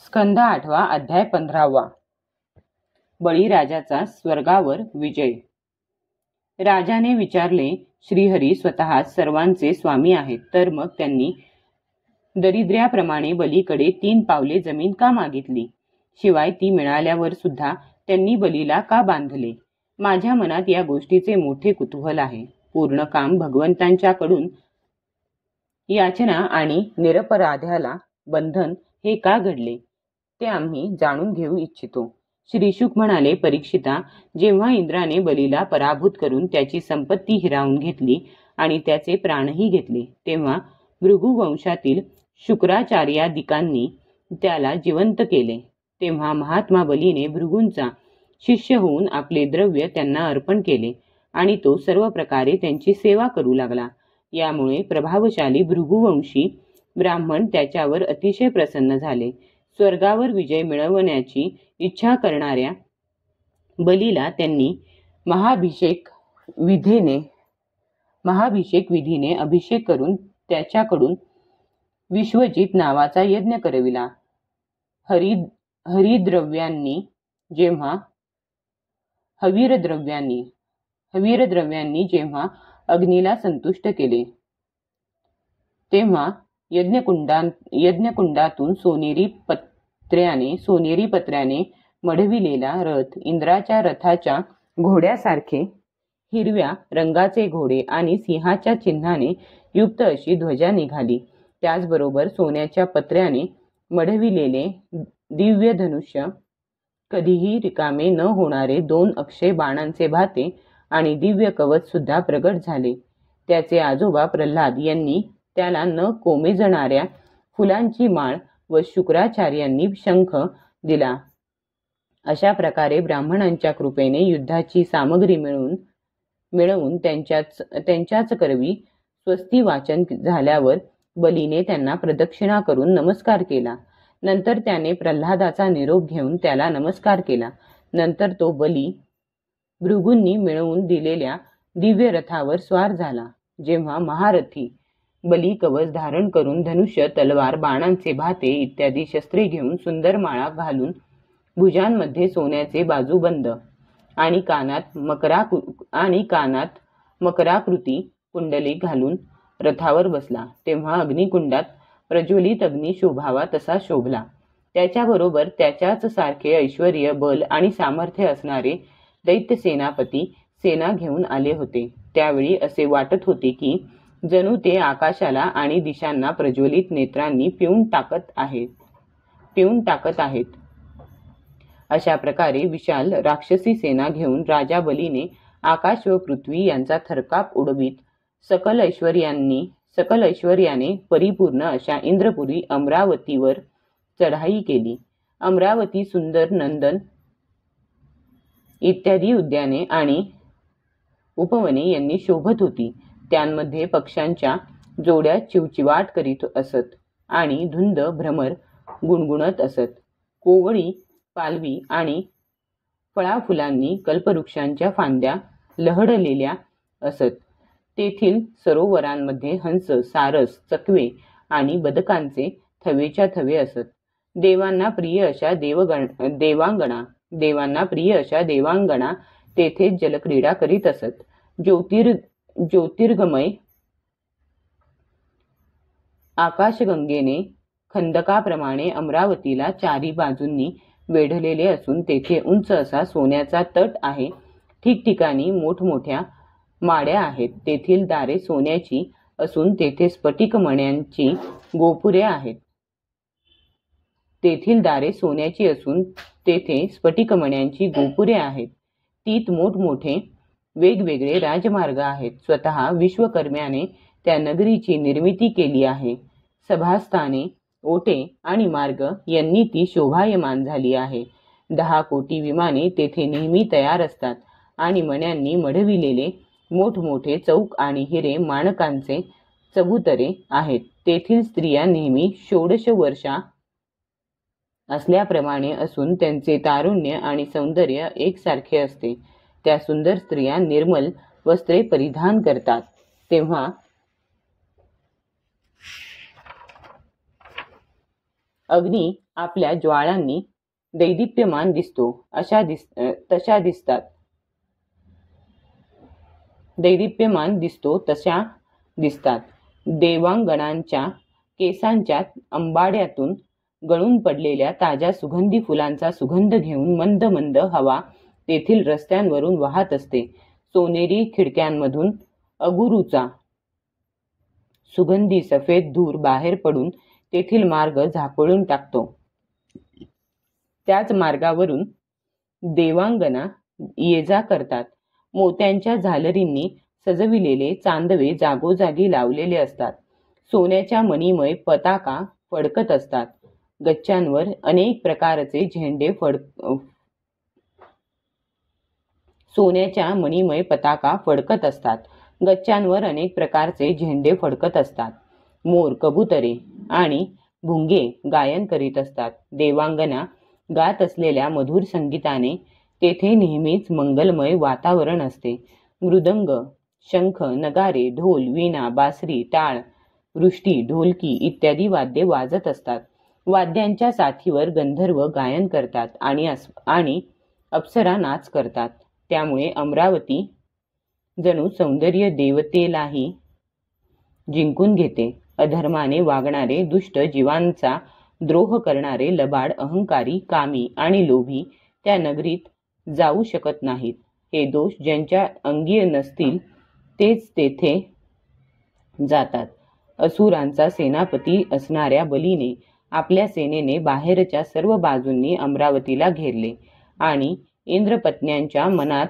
स्कंद 8 अध्याय 15 बळीराजाचा स्वर्गावर विजय। राजाने विचारले, श्रीहरी स्वतःच सर्वांचे स्वामी आहेत, तर मग त्यांनी दरिद्र्याप्रमाणे बलीकडे 3 पावले जमीन का मागितली? शिवाय ती मिळाल्यावर सुद्धा त्यांनी बलीला का बांधले? माझ्या मनात या गोष्टीचे मोठे कुतूहल आहे। पूर्ण काम भगवंतांच्याकडून याचना आणि निरपराध्याला बंधन हे का घडले ते आम्ही जाणून घेऊ इच्छितो। श्रीशुक म्हणाले, परीक्षिता, जेव्हा इंद्राने बलीला पराभूत करून त्याची संपत्ती हिरावून घेतली आणि त्याचे प्राणही घेतले, तेव्हा भृगु वंशातील शुक्राचार्यादिकांनी त्याला जिवंत केले। तेव्हा महात्मा बलीने भृगूंचा शिष्य होऊन आपले द्रव्य त्यांना अर्पण केले आणि तो सर्व प्रकारे त्यांची सेवा करू लागला। यामुळे प्रभावशाली भृगुवंशी ब्राह्मण त्याच्यावर अतिशय प्रसन्न झाले। स्वर्गावर विजय मिळवण्याची इच्छा करणाऱ्या बलीला त्यांनी महाभिषेक विधीने अभिषेक करून त्याच्याकडून विश्वजित नावाचा यज्ञ करविला। हवीरद्रव्यांनी जेव्हा अग्नीला संतुष्ट केले, तेव्हा यज्ञकुंडातून सोनेरी पत्र्याने मढविलेला रथ, इंद्राच्या रथाच्या घोड्यासारखे हिरव्या रंगाचे घोडे आणि सिंहाच्या चिन्हाने युक्त अशी ध्वजा निघाली। त्याचबरोबर सोन्याच्या पत्र्याने मढविलेले दिव्य धनुष्य, कधीही रिकामे न होणारे 2 अक्षय बाणांचे भाते आणि दिव्य कवच सुद्धा प्रगट झाले। त्याचे आजोबा प्रल्हाद यांनी त्याला न कोमेजणाऱ्या फुलांची माळ व शुक्राचार्यांनी शंख दिला। अशा प्रकारे ब्राह्मणांच्या कृपेने युद्धाची सामग्री मिळवून त्यांच्याच करवी स्वस्ती वाचन झाल्यावर बलीने त्यांना प्रदक्षिणा करून नमस्कार केला। नंतर त्याने प्रल्हादाचा निरोप घेऊन त्याला नमस्कार केला। नंतर तो बली भृगूंनी मिळवून दिलेल्या दिव्य रथावर स्वार झाला। जेव्हा महारथी बली कवच धारण करून धनुष्य, तलवार, बाणांचे भाते इत्यादी शस्त्रे घेऊन, सुंदर माळा घालून, भुजांमध्ये सोन्याचे बाजूबंद आणि कानात मकराकृती कुंडलिक घालून रथावर बसला, तेव्हा अग्निकुंडात प्रज्वलित अग्नी शोभावा तसा शोभला। त्याच्याबरोबर त्याच्याच सारखे ऐश्वर्य, बल आणि सामर्थ्य असणारे दैत्य सेनापती सेना घेऊन आले होते। त्यावेळी असे वाटत होते की जणू ते आकाशाला आणि दिशांना प्रज्वलित नेत्रांनी पिऊन टाकत आहेत। अशा प्रकारे विशाल राक्षसी सेना घेऊन राजा बलीने आकाश व पृथ्वी यांचा थरकाप उडवीत सकल ऐश्वर्याने परिपूर्ण अशा इंद्रपुरी अमरावतीवर चढाई केली। अमरावती सुंदर नंदन इत्यादी उद्याने आणि उपवने यांनी शोभत होती। त्यांमध्ये पक्ष्यांच्या जोड्या चिवचिवाट करीत असत आणि धुंद भ्रमर गुणगुणत असत। कोवळी, पालवी आणि फळाफुलांनी कल्पवृक्षांच्या फांद्या लहडलेल्या असत। तेथील सरोवरांमध्ये हंस, सारस, चकवे आणि बदकांचे थवेच्या थवे असत। देवांना प्रिय अशा देवांगना तेथे जलक्रीडा करीत असत। ज्योतिर्गमय आकाशगंगेने खंदकाप्रमाणे अमरावतीला 4 बाजूंनी वेढलेले असून तेथे उंच असा सोन्याचा तट आहे। ठिकठिकाणी मोठमोठ्या माड्या आहेत। तेथील दारे सोन्याची असून तेथे स्फटिक मण्यांची गोपुरे आहेत। तीत मोठमोठे वेगवेगळे राजमार्ग आहेत। स्वतः विश्वकर्म्याने त्या नगरीची निर्मिती केली आहे। सभास्थाने, ओटे आणि मार्ग यांनी ती शोभायमान झाली आहे। 10 कोटी विमाने तेथे नेहमी तयार असतात आणि मण्यांनी मढविलेले मोठमोठे चौक आणि हिरे माणकांचे चबुतरे आहेत। तेथील स्त्रिया नेहमी 16 वर्षा असल्याप्रमाणे असून त्यांचे तारुण्य आणि सौंदर्य एकसारखे असते। त्या सुंदर स्त्रिया निर्मल वस्त्रे परिधान करतात। तेव्हा अग्नी आपल्या ज्वाळांनी दैदिप्यमान दिसतो तशा दिसतात. दैदिप्यमान दिसतो तशा दिसतात. देवांगणांच्या केसांच्या अंबाड्यातून गळून पडलेल्या ताज्या सुगंधी फुलांचा सुगंध घेऊन मंद मंद हवा तेथील रस्त्यांवरून वाहत असते. सोनेरी खिडक्यांमधून अगुरूचा सुगंधी सफेद धूर बाहेर पडून तेथील मार्ग झाकोळून टाकतो. त्याच मार्गावरून देवांगना ये जा करतात. मोत्यांच्या झालरींनी सजविलेले चांदवे जागोजागी लावलेले असतात. सोन्याच्या मणिमय पताका फडकत असतात. गच्च्यांवर अनेक प्रकारचे झेंडे सोन्याच्या मणिमय पताका फडकत असतात. गच्च्यांवर अनेक प्रकारचे झेंडे फडकत असतात. मोर, कबुतरे आणि भुंगे गायन करीत असतात. देवांगना गात असलेल्या मधुर संगीताने तेथे नेहमीच मंगलमय वातावरण असते. मृदंग, शंख, नगारे, ढोल, वीणा, बासरी, टाळ, वृष्टी, ढोलकी इत्यादी वाद्ये वाजत असतात. वाद्यांच्या साथीवर गंधर्व गायन करतात आणि अप्सरा नाच करतात. त्यामुळे अमरावती जणू सौंदर्य देवतेलाही जिंकून घेते. अधर्माने वागणारे दुष्ट जीवांचा द्रोह करणारे लबाड, अहंकारी, कामी आणि लोभी त्या नगरीत जाऊ शकत नाहीत. हे दोष ज्यांच्या अंगी नसतील तेच तेथे जातात. असुरांचा सेनापती असणाऱ्या बलीने आपल्या सेनेने बाहेरच्या सर्व बाजूंनी अमरावतीला घेरले आणि इंद्रपत्न्यांच्या मनात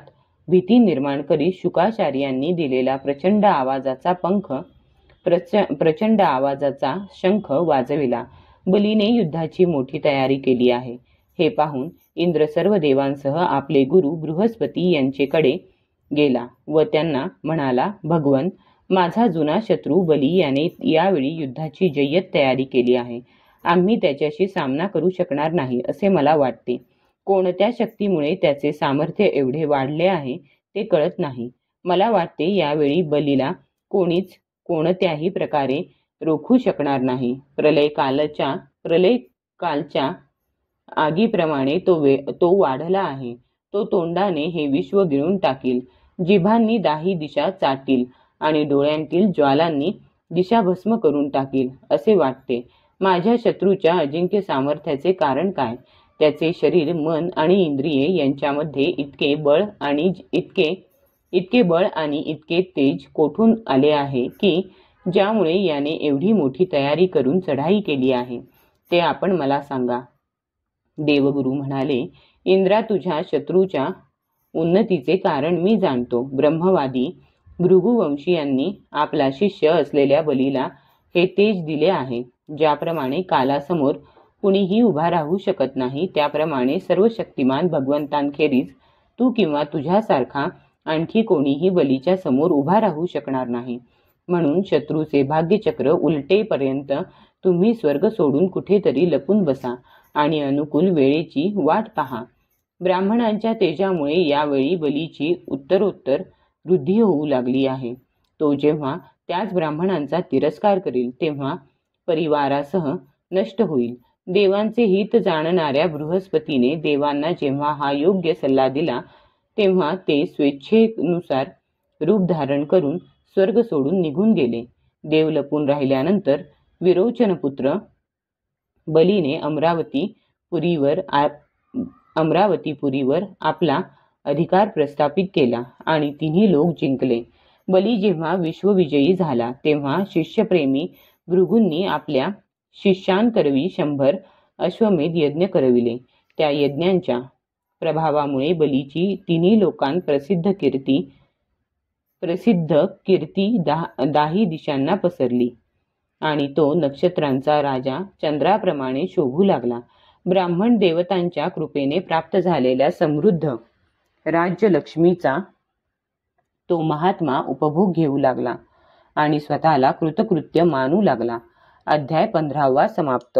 भीती निर्माण करीत शुकाचार्यांनी दिलेला प्रचंड आवाजाचा शंख वाजविला. बलीने युद्धाची मोठी तयारी केली आहे हे पाहून इंद्र सर्व देवांसह आपले गुरु बृहस्पती यांचेकडे गेला व त्यांना म्हणाला, भगवन, माझा जुना शत्रू बली याने यावेळी युद्धाची जय्यत तयारी केली आहे. आम्ही त्याच्याशी सामना करू शकणार नाही असे मला वाटते. कोणत्या शक्तीमुळे त्याचे सामर्थ्य एवढे वाढले आहे ते कळत नाही. मला वाटते यावेळी बलीला कोणीच कोणत्याही प्रकारे रोखू शकणार नाही. प्रलय कालच्या आगीप्रमाणे तो वाढला आहे. तो तोंडाने हे विश्व गिळून टाकील, जिभांनी दाही दिशा चाटील आणि डोळ्यांतील ज्वालांनी दिशा भस्म करून टाकील असे वाटते. माझ्या शत्रूच्या अजिंक्य सामर्थ्याचे कारण काय? त्याचे शरीर, मन आणि इंद्रिये यांच्यामध्ये इतके बळ आणि इतके तेज कोठून आले आहे की ज्यामुळे याने एवढी मोठी तयारी करून चढाई केली आहे ते आपण मला सांगा. देवगुरु म्हणाले, इंद्रा, तुझ्या शत्रूच्या उन्नतीचे कारण मी जाणतो. ब्रह्मवादी भृगुवंशीयांनी आपला शिष्य असलेल्या बलीला हे तेज दिले आहे. ज्याप्रमाणे कालासमोर कुणीही उभा राहू शकत नाही त्याप्रमाणे सर्व शक्तिमान भगवंतांखेरीज तू किंवा तुझ्यासारखा आणखी कोणीही बलीच्या समोर उभा राहू शकणार नाही. म्हणून शत्रूचे भाग्यचक्र उलटेपर्यंत तुम्ही स्वर्ग सोडून कुठेतरी लपून बसा आणि अनुकूल वेळेची वाट पहा. ब्राह्मणांच्या तेजामुळे यावेळी बलीची उत्तरोत्तर वृद्धी होऊ लागली आहे. तो जेव्हा त्याच ब्राह्मणांचा तिरस्कार करील तेव्हा परिवारासह नष्ट होईल. देवांचे हित जाणणाऱ्या बृहस्पतीने देवांना जेव्हा हा योग्य सल्ला दिला तेव्हा ते स्वेच्छेनुसार रूप धारण करून स्वर्ग सोडून निघून गेले. देव लपून राहिल्यानंतर विरोचनपुत्र बलीने अमरावतीपुरीवर आपला अधिकार प्रस्थापित केला आणि तिन्ही लोक जिंकले. बली जेव्हा विश्वविजयी झाला तेव्हा शिष्यप्रेमी भृगूंनी आपल्या शिष्यांकरवी 100 अश्वमेध यज्ञ करविले. त्या यज्ञांच्या प्रभावामुळे बलीची तिन्ही लोकांत प्रसिद्ध कीर्ती दाही दिशांना पसरली आणि तो नक्षत्रांचा राजा चंद्राप्रमाणे शोभू लागला. ब्राह्मण देवतांच्या कृपेने प्राप्त झालेल्या समृद्ध राज्यलक्ष्मीचा तो महात्मा उपभोग घेऊ लागला आणि स्वतःला कृतकृत्य मानू लागला. अध्याय 15 समाप्त.